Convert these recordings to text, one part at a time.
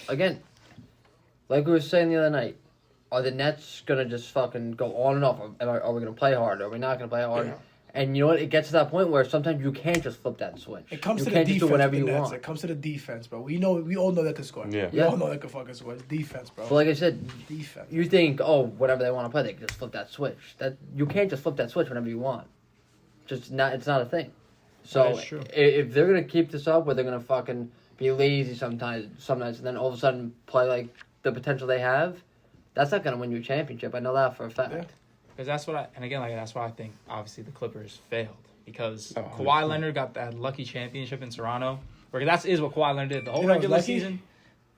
again, like we were saying the other night, are the Nets going to just fucking go on and off? Are we going to play hard? Are we not going to play hard? Yeah. And you know what? It gets to that point where sometimes you can't just flip that switch. It comes you to can't the just defense do whatever with the you Nets. want. It comes to the defense, bro. We all know they can score. Yeah. We all know they can fucking score. It's defense, bro. But like I said, Defense. you think, whatever they want to play, they can just flip that switch. That you can't just flip that switch whenever you want. It's not a thing. So if they're gonna keep this up, where they're gonna fucking be lazy some nights, and then all of a sudden play like the potential they have, that's not gonna win you a championship. I know that for a fact. Yeah. Because that's what that's why I think obviously the Clippers failed. Because Kawhi Leonard got that lucky championship in Toronto. Because that is what Kawhi Leonard did. The whole regular season.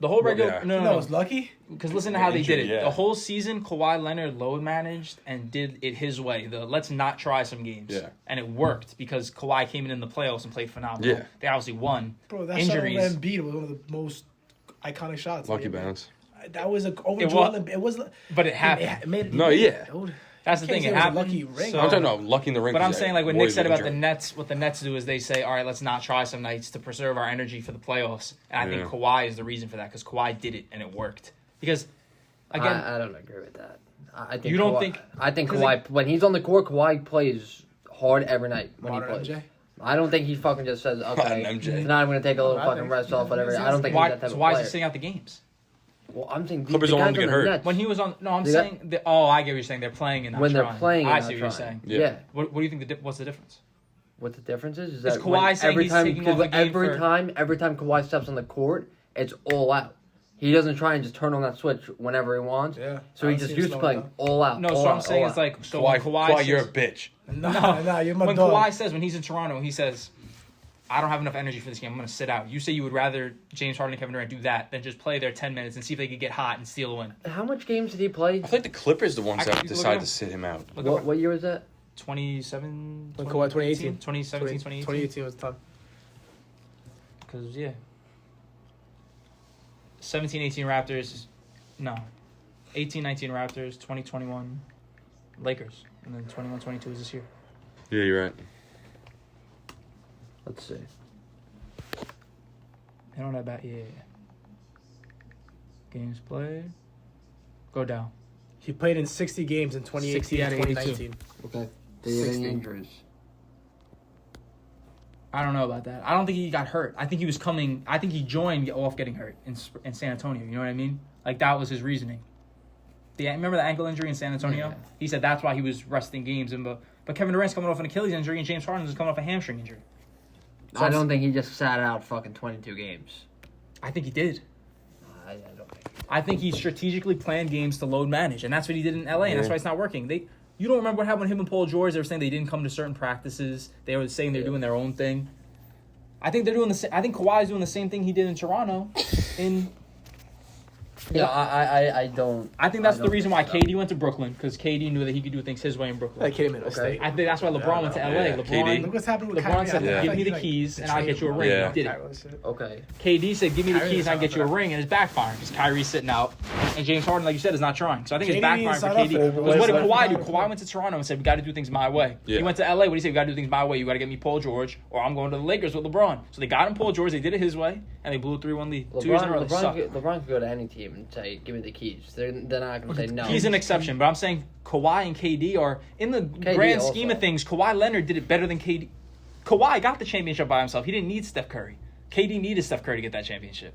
The whole regular... No. It was lucky? Because listen to how they did it. Yeah. The whole season, Kawhi Leonard load managed and did it his way. Let's not try some games. Yeah. And it worked because Kawhi came in the playoffs and played phenomenal. Yeah. They obviously won. Bro, that Injuries. shot of Embiid was one of the most iconic shots. Lucky bounce. That was It was... But it happened. It made it. No, yeah. Dude. That's the thing. It happened. Lucky ring. So, I'm talking about lucky in the ring. But I'm saying, like, what Nick said about the injury. Nets, what the Nets do is they say, all right, let's not try some nights to preserve our energy for the playoffs. And I think Kawhi is the reason for that because Kawhi did it and it worked. Because, again... I don't agree with that. I think you don't think... I think Kawhi, when he's on the court, Kawhi plays hard every night when he plays. MJ? I don't think he fucking just says, okay, MJ. tonight I'm going to take a little fucking rest off, whatever. I don't think he's that type of why is player. he sitting out the games? Well, I'm saying Clippers the don't want guys him to on get the hurt. Nets, When he was on... No, I get what you're saying. They're playing and not when trying. they're playing, I and see not what you're trying. saying. Yeah. What do you think what's the difference? What the difference is Is that Kawhi saying every he's time, taking off the game every time Kawhi steps on the court, it's all out. He doesn't try and just turn on that switch whenever he wants. Yeah. So he just used to playing all out. No, all so out, I'm saying all it's out. like... So when Kawhi Kawhi, you're a says, bitch. Nah, you're my when dog. Kawhi says, when he's in Toronto, he says... I don't have enough energy for this game. I'm going to sit out. You say you would rather James Harden and Kevin Durant do that than just play their 10 minutes and see if they could get hot and steal a win. How much games did he play? I think the Clippers the ones that Look decided up. to sit him out. What year was that? 27... When Kawhi 2018. 2017, 2018. 2018 was tough. Because, 17-18 Raptors. No. 18-19 Raptors. 20-21 Lakers. And then 21-22 is this year. Yeah, you're right. Let's see. And on that bat, Games played. Go down. He played in 60 games in 2018 60 out and of 82. 2019. Okay. Did he have any 60. injuries? I don't know about that. I don't think he got hurt. I think he was coming... I think he joined off getting hurt in San Antonio. You know what I mean? Like, that was his reasoning. Remember the ankle injury in San Antonio? Yeah. He said that's why he was resting games. But Kevin Durant's coming off an Achilles injury and James Harden is coming off a hamstring injury. So I don't think he just sat out fucking 22 games. I think he did. I don't think. I think he strategically planned games to load manage, and that's what he did in LA, and that's why it's not working. You don't remember what happened with him and Paul George? They were saying they didn't come to certain practices. They were saying they're doing their own thing. I think they're doing I think Kawhi's doing the same thing he did in Toronto. I don't. I think that's the reason why KD went to Brooklyn, because KD knew that he could do things his way in Brooklyn. That came in a state. I think that's why LeBron went to LA. Yeah, KD. Look what's happening with LeBron Kyrie. said, Yeah. "Give me the keys, and I'll get you a ring." Yeah. He did it. Okay. KD said, "Give me the Kyrie keys, and I'll didn't get you a sign up for ring," and it's backfiring because Kyrie's sitting out, and James Harden, like you said, is not trying. So I think it's KD backfiring didn't for sign up KD. for it, but Because what did what's Kawhi left do? for him? Kawhi went to Toronto and said, "We got to do things my way." Yeah. He went to LA. What did he say? "We got to do things my way. You got to get me Paul George, or I'm going to the Lakers with LeBron." So they got him Paul George. They did it his way, and they blew a 3-1 lead. 2 years in a row, they suck. LeBron could go to any team and say, "Give me the keys." They're not going to say no. He's an exception, but I'm saying Kawhi and KD are, in the grand also. scheme of things, Kawhi Leonard did it better than KD. Kawhi got the championship by himself. He didn't need Steph Curry. KD needed Steph Curry to get that championship.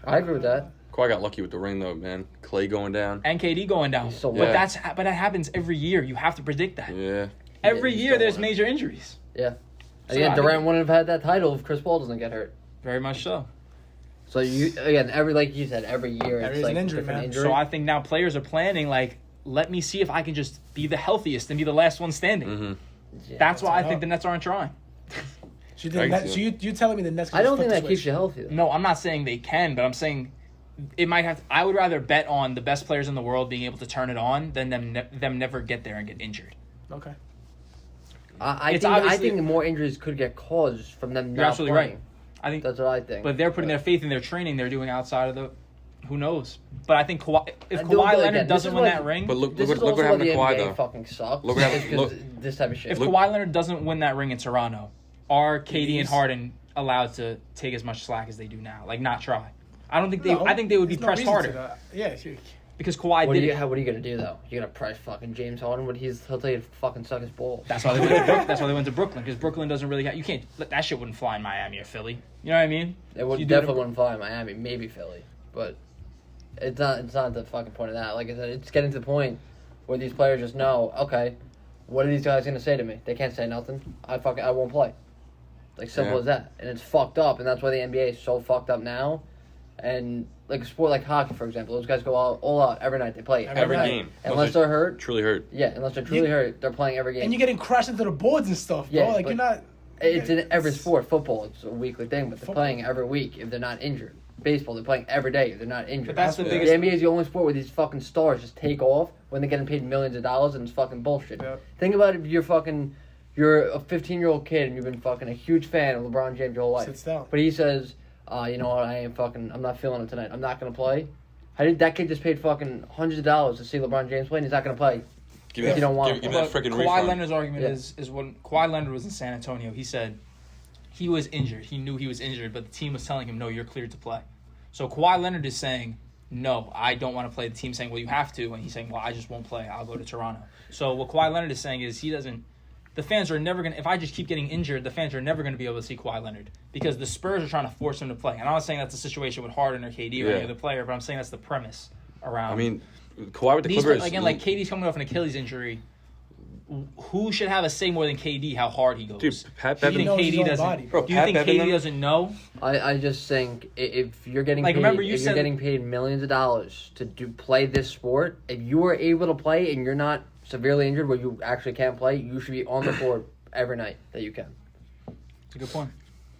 I agree with that. Kawhi got lucky with the ring, though, man. Clay going down. And KD going down. So but what? but that happens every year. You have to predict that. Yeah. Every you year don't there's wanna- major injuries. Yeah. So Again, I Durant think- wouldn't have had that title if Chris Paul doesn't get hurt. Very much so. So like you said, every year it's Every like an injury, different man. injury. So I think now players are planning, like, let me see if I can just be the healthiest and be the last one standing. Mm-hmm. Yeah. That's why I up. think the Nets aren't trying. So you telling me the Nets? Can I don't just think flip that the keeps switch? you healthy. Though. No, I'm not saying they can, but I'm saying it might have. I would rather bet on the best players in the world being able to turn it on than them never get there and get injured. Okay. I think more injuries could get caused from them You're not absolutely playing. right. I think, That's what I think. but they're putting their faith in their training they're doing outside of the. Who knows? But I think if And do- Kawhi again, Leonard this doesn't is win what- that ring, But look this is what also happened why to the Kawhi, NBA though. fucking sucks. Look what happened- is 'cause look- this type of shit. if look- Kawhi Leonard doesn't win that ring in Toronto, are KD and Please. Harden allowed to take as much slack as they do now? Like, not try? I don't think they. I think they would be pressed harder. Yeah, sure. Because Kawhi What did. are you gonna do though? You're gonna press fucking James Harden? He'll tell you to fucking suck his balls. That's why they went to That's why they went to Brooklyn, because Brooklyn doesn't really. You can't. That shit wouldn't fly in Miami or Philly. You know what I mean? It would definitely wouldn't fly in Miami, maybe Philly, but it's not. It's not the fucking point of that. Like I said, it's getting to the point where these players just know. Okay, what are these guys gonna say to me? They can't say nothing. I won't play. Like simple as that, and it's fucked up, and that's why the NBA is so fucked up now. And like a sport like hockey, for example, those guys go all out every night. They play every night. game. Unless they're hurt. Truly hurt. Yeah, unless they're truly hurt, they're playing every game. And you're getting crushed into the boards and stuff, bro. Yeah, like you're not. It's in every sport. Football, it's a weekly thing, but they're playing every week if they're not injured. Baseball, they're playing every day if they're not injured. But that's the biggest. The NBA is the only sport where these fucking stars just take off when they're getting paid millions of dollars, and it's fucking bullshit. Yeah. Think about it, if you're a 15-year-old kid and you've been fucking a huge fan of LeBron James your whole life. Sits down. But he says, you know what, I'm not feeling it tonight. I'm not going to play. That kid just paid fucking hundreds of dollars to see LeBron James play, and he's not going to play. Give me that freaking Kawhi refund. Leonard's argument is when Kawhi Leonard was in San Antonio, he said he was injured. He knew he was injured, but the team was telling him, no, you're cleared to play. So Kawhi Leonard is saying, no, I don't want to play. The team's saying, well, you have to. And he's saying, well, I just won't play. I'll go to Toronto. So what Kawhi Leonard is saying is the fans are never going to, if I just keep getting injured, the fans are never going to be able to see Kawhi Leonard because the Spurs are trying to force him to play. And I'm not saying that's the situation with Harden or KD or any other player, but I'm saying that's the premise around. I mean, Kawhi with the Clippers. Again, like KD's coming off an Achilles injury. Who should have a say more than KD how hard he goes? Dude, Pat Do you think Bevan. KD doesn't? Bro, Do you think Pat KD Bevan- doesn't know? I just think if you're getting paid, remember you're getting paid millions of dollars to play this sport, if you are able to play and you're not severely injured where you actually can't play, you should be on the court every night that you can. That's a good point.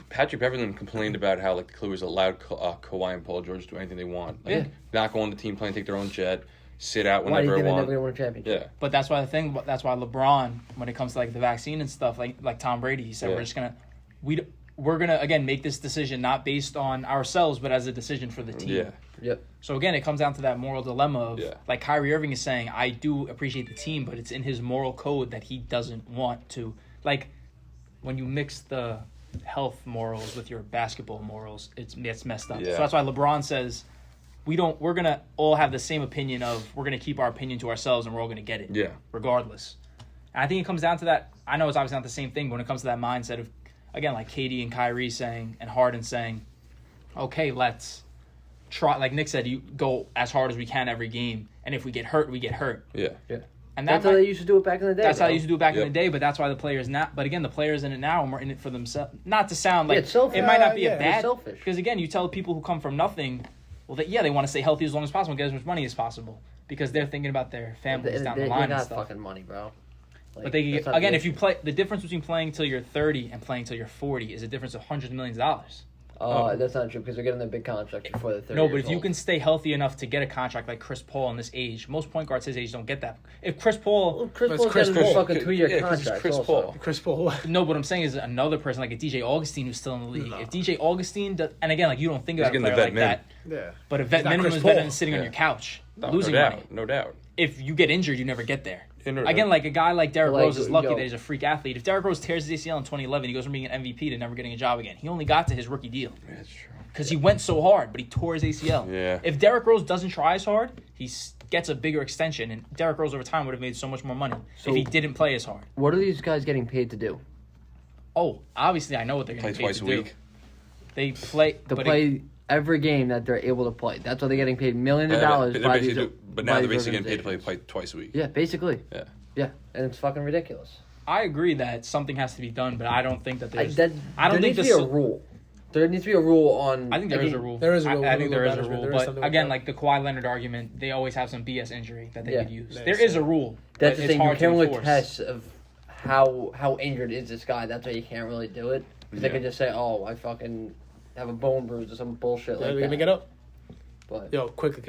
Patrick Beverley complained about how like the Clippers allowed Kawhi and Paul George to do anything they want. Like, not go on the team plane, take their own jet, sit out Why do you whenever think they they're want. never going to win a championship? Yeah. But that's why LeBron, when it comes to like the vaccine and stuff, like Tom Brady, he said we're gonna again make this decision not based on ourselves, but as a decision for the team. Yeah. Yep. So again, it comes down to that moral dilemma of like Kyrie Irving is saying, I do appreciate the team, but it's in his moral code that he doesn't want to. Like when you mix the health morals with your basketball morals, it's messed up. Yeah. So that's why LeBron says we're gonna all have the same opinion of we're gonna keep our opinion to ourselves and we're all gonna get it. Yeah. Regardless. And I think it comes down to that. I know it's obviously not the same thing, but when it comes to that mindset of again like KD and Kyrie saying and Harden saying, okay, let's try, like Nick said, you go as hard as we can every game, and if we get hurt, we get hurt. Yeah. Yeah. And That's how they used to do it back in the day. That's how they used to do it back in the day, but that's why the players now. But again, the players in it now are more in it for themselves. Not to sound like it's selfish. it might not be a It's bad. selfish. Because again, you tell people who come from nothing, well, they want to stay healthy as long as possible and get as much money as possible because they're thinking about their families down the line They got and stuff. fucking money, bro. Like, But they that's not again, the if you issue. play, the difference between playing till you're 30 and playing till you're 40 is a difference of hundreds of millions of dollars. That's not true because they're getting a big contract before they're 30. No, but years if you old. can stay healthy enough to get a contract like Chris Paul in this age, most point guards his age don't get that. If Chris Paul, Well, Chris It's Paul's Chris getting a Paul. fucking 2-year 'cause it's contract. Chris also. Paul. Chris Paul. no, what I'm saying is another person like a DJ Augustine who's still in the league. If DJ Augustine, does, and again, like you don't think about a getting the player vet like that, Yeah. but a vet not minimum Chris is better Paul. than sitting on Yeah. your couch No, losing no money. doubt. No doubt. If you get injured, you never get there. No. Again, like a guy like Derrick Like, Rose is lucky yo. that he's a freak athlete. If Derrick Rose tears his ACL in 2011, he goes from being an MVP to never getting a job again. He only got to his rookie deal That's true. because he went so hard, but he tore his ACL. Yeah. If Derrick Rose doesn't try as hard, he gets a bigger extension, and Derrick Rose over time would have made so much more money So- if he didn't play as hard. What are these guys getting paid to do? Oh, obviously, I know what they're Play going to twice a week. They play To but play every game that they're able to play. That's why they're getting paid millions of dollars But by they're these. basically- but by now they're these basically getting paid to organizations. play twice a week. Yeah, basically. Yeah. Yeah, and it's fucking ridiculous. I agree that something has to be done, but I don't think that there's. There think needs to be a rule. There needs to be a rule on. I think there is a rule. There is a rule. I think there is a Management, rule, there is but something like again, that. like the Kawhi Leonard argument, they always have some BS injury that they Yeah. could use. Yeah, There so- is a rule. That's but the it's thing. You hard can't to really enforce. test of how injured is this guy. That's why you can't really do it. Because they Yeah. could just say, "Oh, I fucking have a bone bruise" or some bullshit Yeah, like we that. can make it up. But Yo, quickly.